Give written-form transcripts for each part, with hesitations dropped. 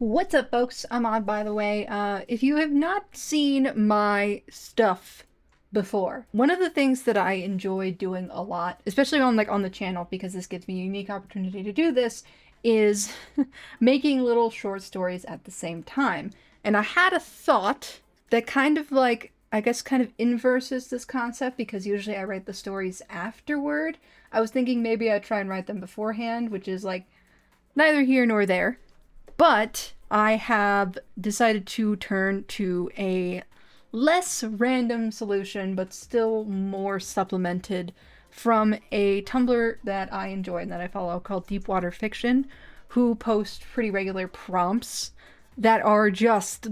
What's up, folks? I'm Odd, by the way. If you have not seen my stuff before, one of the things that I enjoy doing a lot, especially on the channel, because this gives me a unique opportunity to do this, is making little short stories at the same time. And I had a thought that kind of I guess kind of inverses this concept because usually I write the stories afterward. I was thinking maybe I'd try and write them beforehand, which is neither here nor there. But I have decided to turn to a less random solution, but still more supplemented from a Tumblr that I enjoy and that I follow called Deepwater Fiction, who post pretty regular prompts that are just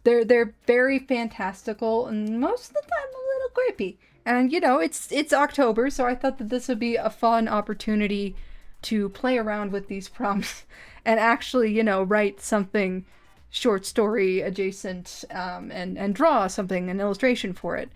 they're very fantastical and most of the time a little creepy. And it's October, so I thought that this would be a fun opportunity to play around with these prompts and actually, write something short story adjacent, and draw something, an illustration for it,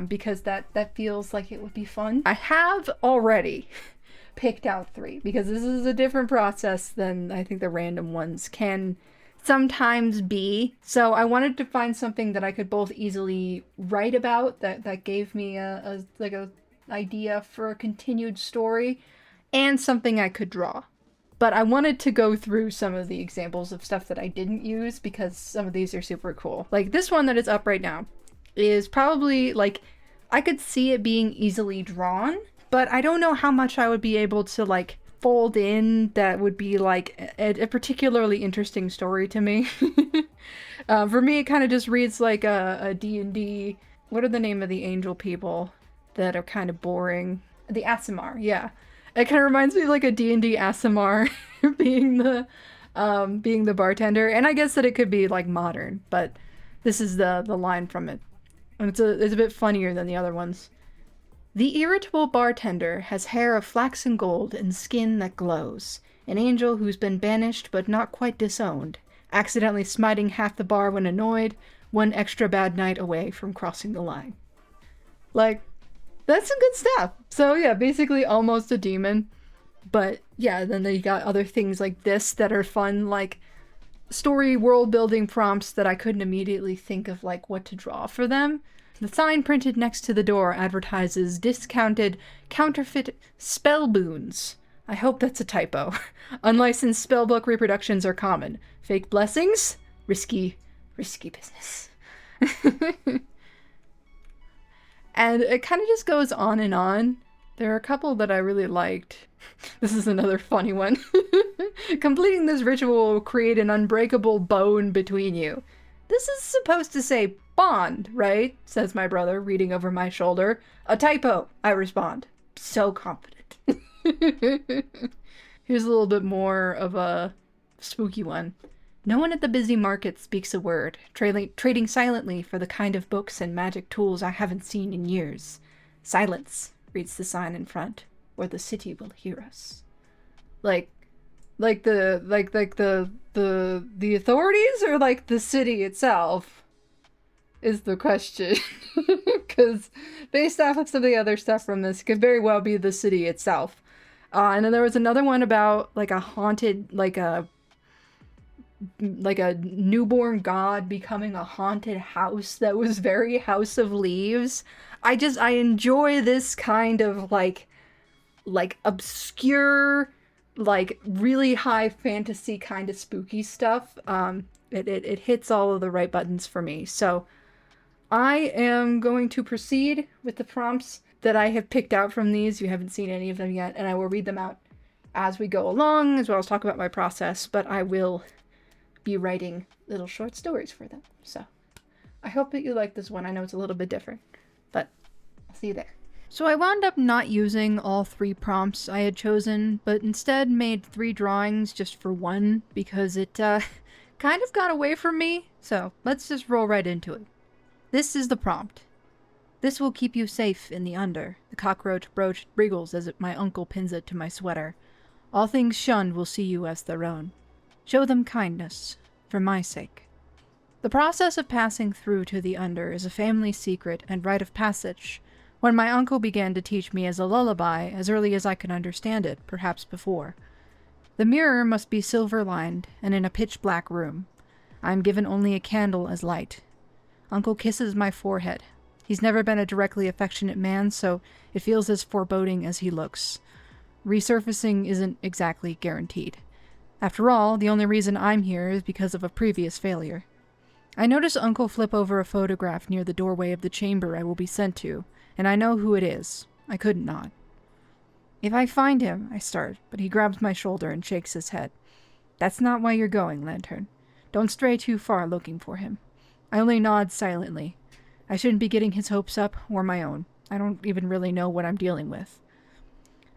because that feels like it would be fun. I have already picked out three because this is a different process than I think the random ones can sometimes be. So I wanted to find something that I could both easily write about that gave me a idea for a continued story and something I could draw. But I wanted to go through some of the examples of stuff that I didn't use because some of these are super cool. Like this one that is up right now is probably I could see it being easily drawn, but I don't know how much I would be able to fold in that would be a particularly interesting story to me. For me, it kind of just reads like a D&D. What are the name of the angel people that are kind of boring? The Asimar, yeah. It kind of reminds me of a D&D Asimar being the bartender, and I guess that it could be modern, but this is the line from it, and it's a bit funnier than the other ones. The irritable bartender has hair of flaxen gold and skin that glows. An angel who's been banished but not quite disowned, accidentally smiting half the bar when annoyed, one extra bad night away from crossing the line. That's some good stuff. So yeah, basically almost a demon. But yeah, then they got other things like this that are fun, story world building prompts that I couldn't immediately think of what to draw for them. The sign printed next to the door advertises discounted counterfeit spell boons. I hope that's a typo. Unlicensed spellbook reproductions are common. Fake blessings? Risky business. And it kind of just goes on and on. There are a couple that I really liked. This is another funny one. Completing this ritual will create an unbreakable bone between you. This is supposed to say bond, right? Says my brother, reading over my shoulder. A typo, I respond. So confident. Here's a little bit more of a spooky one. No one at the busy market speaks a word, trading silently for the kind of books and magic tools I haven't seen in years. Silence, reads the sign in front, or the city will hear us. The authorities or the city itself is the question. Because based off of some of the other stuff from this, it could very well be the city itself. And then there was another one about a haunted, a newborn god becoming a haunted house that was very House of Leaves. I enjoy this kind of obscure, really high fantasy kind of spooky stuff. It hits all of the right buttons for me. So I am going to proceed with the prompts that I have picked out from these. You haven't seen any of them yet, and I will read them out as we go along, as well as talk about my process, but I will be writing little short stories for them. So I hope that you like this one. I know it's a little bit different, but I'll see you there. So I wound up not using all three prompts I had chosen, but instead made 3 drawings just for one because it kind of got away from me. So let's just roll right into it. This is the prompt. This will keep you safe in the under. The cockroach brooch wriggles as my uncle pins it to my sweater. All things shunned will see you as their own. Show them kindness, for my sake. The process of passing through to the under is a family secret and rite of passage, one my uncle began to teach me as a lullaby as early as I could understand it, perhaps before. The mirror must be silver-lined and in a pitch-black room. I am given only a candle as light. Uncle kisses my forehead. He's never been a directly affectionate man, so it feels as foreboding as he looks. Resurfacing isn't exactly guaranteed. After all, the only reason I'm here is because of a previous failure. I notice Uncle flip over a photograph near the doorway of the chamber I will be sent to, and I know who it is. I couldn't not. If I find him, I start, but he grabs my shoulder and shakes his head. That's not why you're going, Lantern. Don't stray too far looking for him. I only nod silently. I shouldn't be getting his hopes up, or my own. I don't even really know what I'm dealing with.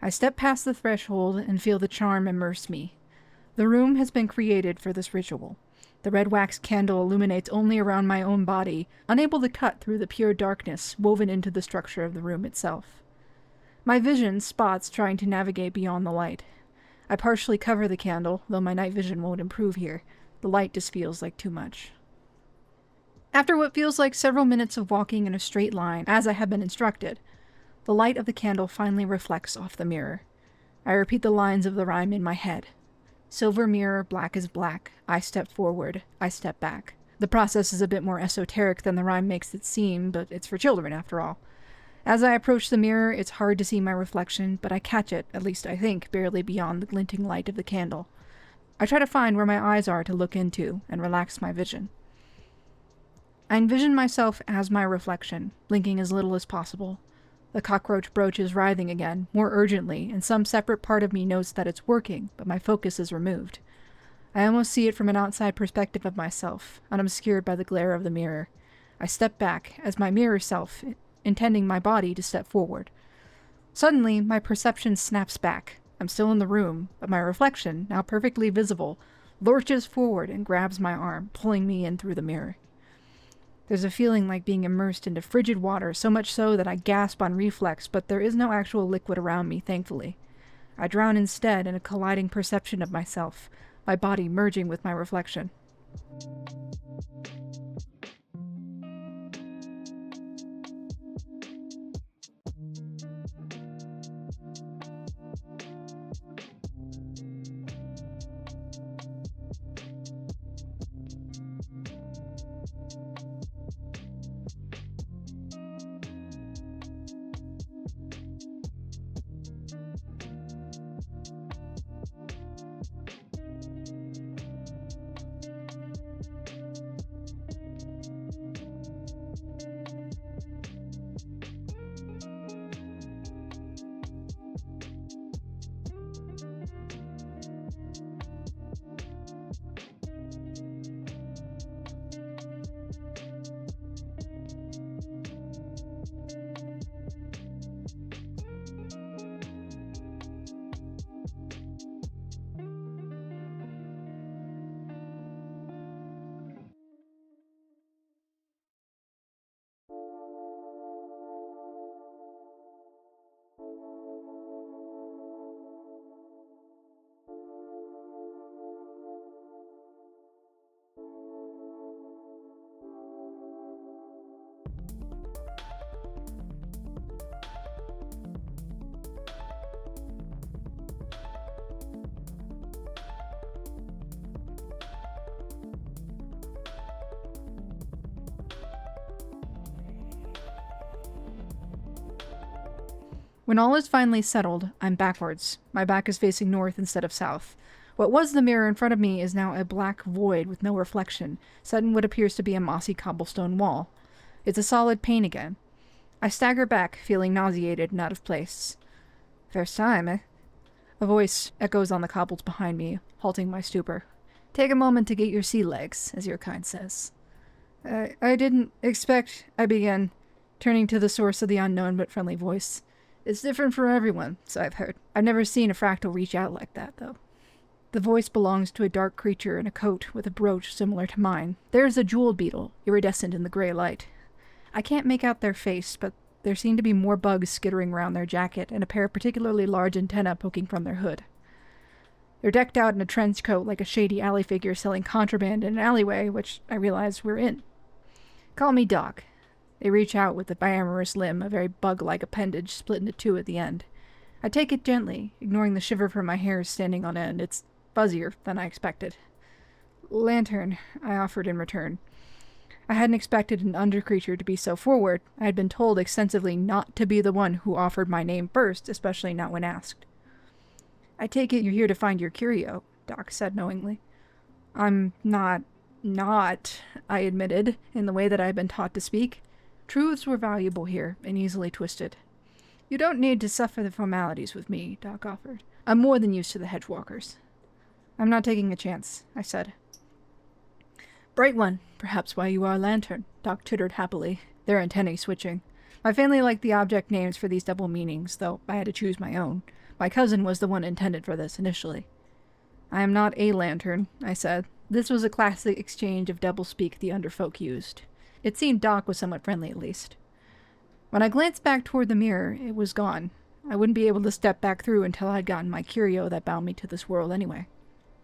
I step past the threshold and feel the charm immerse me. The room has been created for this ritual. The red wax candle illuminates only around my own body, unable to cut through the pure darkness woven into the structure of the room itself. My vision spots trying to navigate beyond the light. I partially cover the candle, though my night vision won't improve here. The light just feels like too much. After what feels like several minutes of walking in a straight line, as I have been instructed, the light of the candle finally reflects off the mirror. I repeat the lines of the rhyme in my head. Silver mirror, black is black. I step forward, I step back. The process is a bit more esoteric than the rhyme makes it seem, but it's for children after all. As I approach the mirror, it's hard to see my reflection, but I catch it, at least I think, barely beyond the glinting light of the candle. I try to find where my eyes are to look into, and relax my vision. I envision myself as my reflection, blinking as little as possible. The cockroach brooch is writhing again, more urgently, and some separate part of me knows that it's working, but my focus is removed. I almost see it from an outside perspective of myself, unobscured by the glare of the mirror. I step back, as my mirror self, intending my body to step forward. Suddenly, my perception snaps back. I'm still in the room, but my reflection, now perfectly visible, lurches forward and grabs my arm, pulling me in through the mirror. There's a feeling like being immersed into frigid water, so much so that I gasp on reflex, but there is no actual liquid around me, thankfully. I drown instead in a colliding perception of myself, my body merging with my reflection. When all is finally settled, I'm backwards. My back is facing north instead of south. What was the mirror in front of me is now a black void with no reflection, set in what appears to be a mossy cobblestone wall. It's a solid pane again. I stagger back, feeling nauseated and out of place. First time, eh? A voice echoes on the cobbles behind me, halting my stupor. Take a moment to get your sea legs, as your kind says. I didn't expect, I began, turning to the source of the unknown but friendly voice. It's different for everyone, so I've heard. I've never seen a fractal reach out like that, though. The voice belongs to a dark creature in a coat with a brooch similar to mine. There's a jewel beetle, iridescent in the gray light. I can't make out their face, but there seem to be more bugs skittering around their jacket and a pair of particularly large antennae poking from their hood. They're decked out in a trench coat like a shady alley figure selling contraband in an alleyway, which I realize we're in. Call me Doc. They reach out with a biamorous limb, a very bug-like appendage split into two at the end. I take it gently, ignoring the shiver from my hairs standing on end. It's fuzzier than I expected. Lantern, I offered in return. I hadn't expected an undercreature to be so forward. I had been told extensively not to be the one who offered my name first, especially not when asked. I take it you're here to find your curio, Doc said knowingly. I'm not, I admitted, in the way that I had been taught to speak. Truths were valuable here, and easily twisted. You don't need to suffer the formalities with me, Doc offered. I'm more than used to the hedgewalkers. I'm not taking a chance, I said. Bright one, perhaps why you are a lantern, Doc tittered happily, their antennae switching. My family liked the object names for these double meanings, though I had to choose my own. My cousin was the one intended for this initially. I am not a lantern, I said. This was a classic exchange of doublespeak the underfolk used. It seemed Doc was somewhat friendly at least. When I glanced back toward the mirror, it was gone. I wouldn't be able to step back through until I'd gotten my curio that bound me to this world anyway.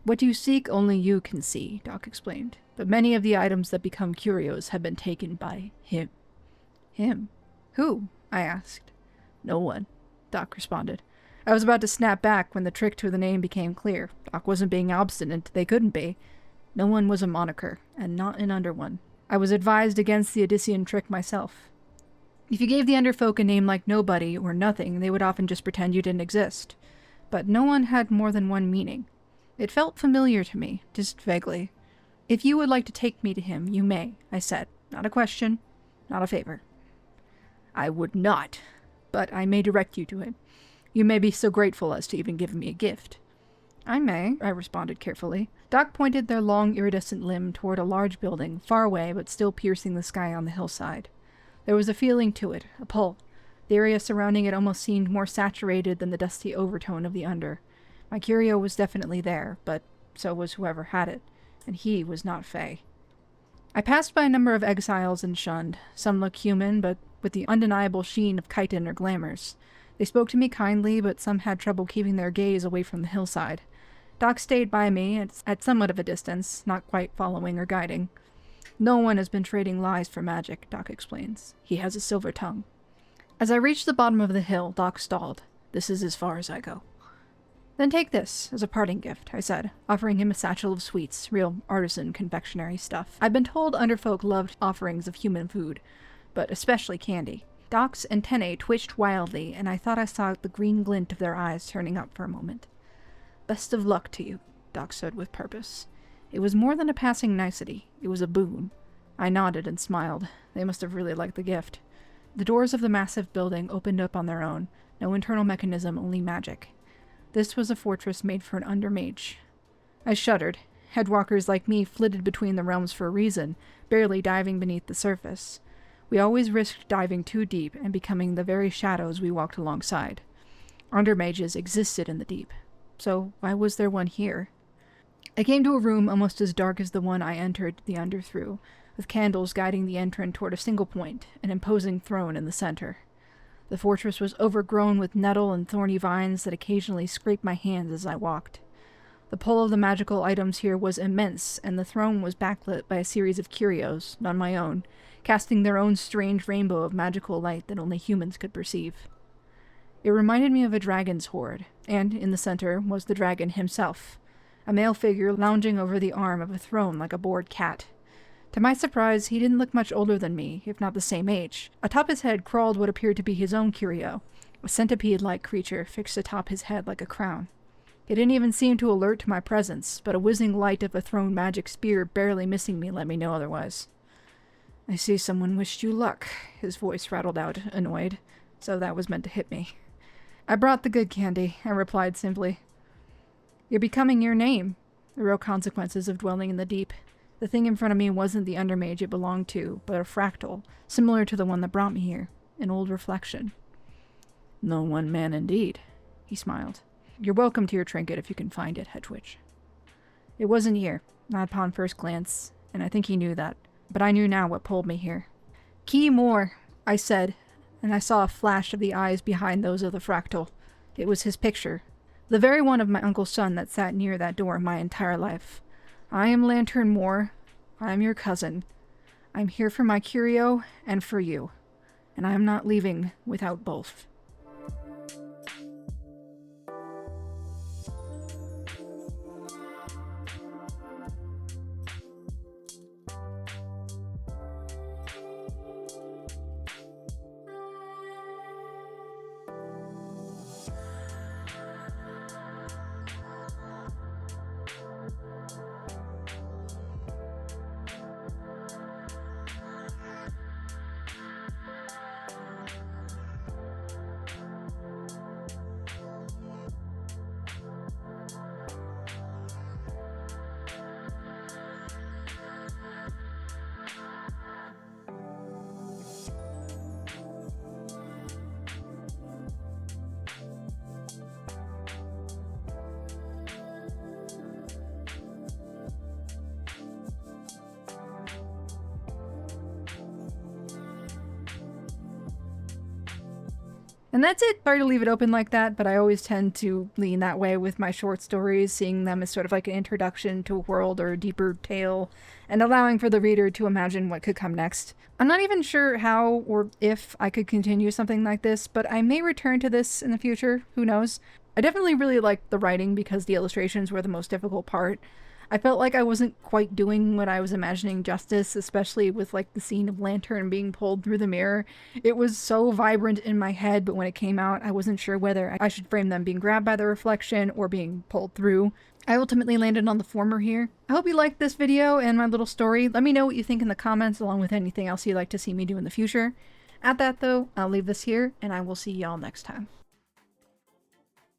What you seek only you can see, Doc explained. But many of the items that become curios have been taken by him. Him? Who? I asked. No one, Doc responded. I was about to snap back when the trick to the name became clear. Doc wasn't being obstinate. They couldn't be. No one was a moniker, and not an under one. I was advised against the Odyssean trick myself. If you gave the underfolk a name like nobody or nothing, they would often just pretend you didn't exist. But no one had more than one meaning. It felt familiar to me, just vaguely. If you would like to take me to him, you may, I said. Not a question, not a favor. I would not, but I may direct you to him. You may be so grateful as to even give me a gift. I may, I responded carefully. Doc pointed their long, iridescent limb toward a large building, far away but still piercing the sky on the hillside. There was a feeling to it, a pull. The area surrounding it almost seemed more saturated than the dusty overtone of the under. My curio was definitely there, but so was whoever had it, and he was not Fey. I passed by a number of exiles and shunned. Some looked human, but with the undeniable sheen of chitin or glamours. They spoke to me kindly, but some had trouble keeping their gaze away from the hillside. Doc stayed by me at somewhat of a distance, not quite following or guiding. No one has been trading lies for magic, Doc explains. He has a silver tongue. As I reached the bottom of the hill, Doc stalled. This is as far as I go. Then take this, as a parting gift, I said, offering him a satchel of sweets, real artisan confectionery stuff. I'd been told underfolk loved offerings of human food, but especially candy. Doc's antennae twitched wildly, and I thought I saw the green glint of their eyes turning up for a moment. Best of luck to you, Doc said with purpose. It was more than a passing nicety. It was a boon. I nodded and smiled. They must have really liked the gift. The doors of the massive building opened up on their own. No internal mechanism, only magic. This was a fortress made for an undermage. I shuddered. Headwalkers like me flitted between the realms for a reason, barely diving beneath the surface. We always risked diving too deep and becoming the very shadows we walked alongside. Undermages existed in the deep. So why was there one here? I came to a room almost as dark as the one I entered the under through, with candles guiding the entrant toward a single point, an imposing throne in the center. The fortress was overgrown with nettle and thorny vines that occasionally scraped my hands as I walked. The pull of the magical items here was immense, and the throne was backlit by a series of curios, none my own, casting their own strange rainbow of magical light that only humans could perceive. It reminded me of a dragon's hoard, and in the center was the dragon himself, a male figure lounging over the arm of a throne like a bored cat. To my surprise, he didn't look much older than me, if not the same age. Atop his head crawled what appeared to be his own curio, a centipede-like creature fixed atop his head like a crown. It didn't even seem to alert to my presence, but a whizzing light of a thrown magic spear barely missing me let me know otherwise. I see someone wished you luck, his voice rattled out, annoyed, so that was meant to hit me. I brought the good candy, I replied simply. You're becoming your name, the real consequences of dwelling in the deep. The thing in front of me wasn't the undermage it belonged to, but a fractal, similar to the one that brought me here, an old reflection. No one man indeed, he smiled. You're welcome to your trinket if you can find it, Hedwig. It wasn't here, not upon first glance, and I think he knew that, but I knew now what pulled me here. Key more, I said, and I saw a flash of the eyes behind those of the fractal. It was his picture, the very one of my uncle's son that sat near that door my entire life. I am Lantern Moore. I am your cousin. I'm here for my curio and for you, and I am not leaving without both. And that's it. Sorry to leave it open like that, but I always tend to lean that way with my short stories, seeing them as sort of like an introduction to a world or a deeper tale, and allowing for the reader to imagine what could come next. I'm not even sure how or if I could continue something like this, but I may return to this in the future. Who knows? I definitely really liked the writing because the illustrations were the most difficult part. I felt like I wasn't quite doing what I was imagining justice, especially with like the scene of Lantern being pulled through the mirror. It was so vibrant in my head, but when it came out, I wasn't sure whether I should frame them being grabbed by the reflection or being pulled through. I ultimately landed on the former here. I hope you liked this video and my little story. Let me know what you think in the comments, along with anything else you'd like to see me do in the future. At that though, I'll leave this here, and I will see y'all next time.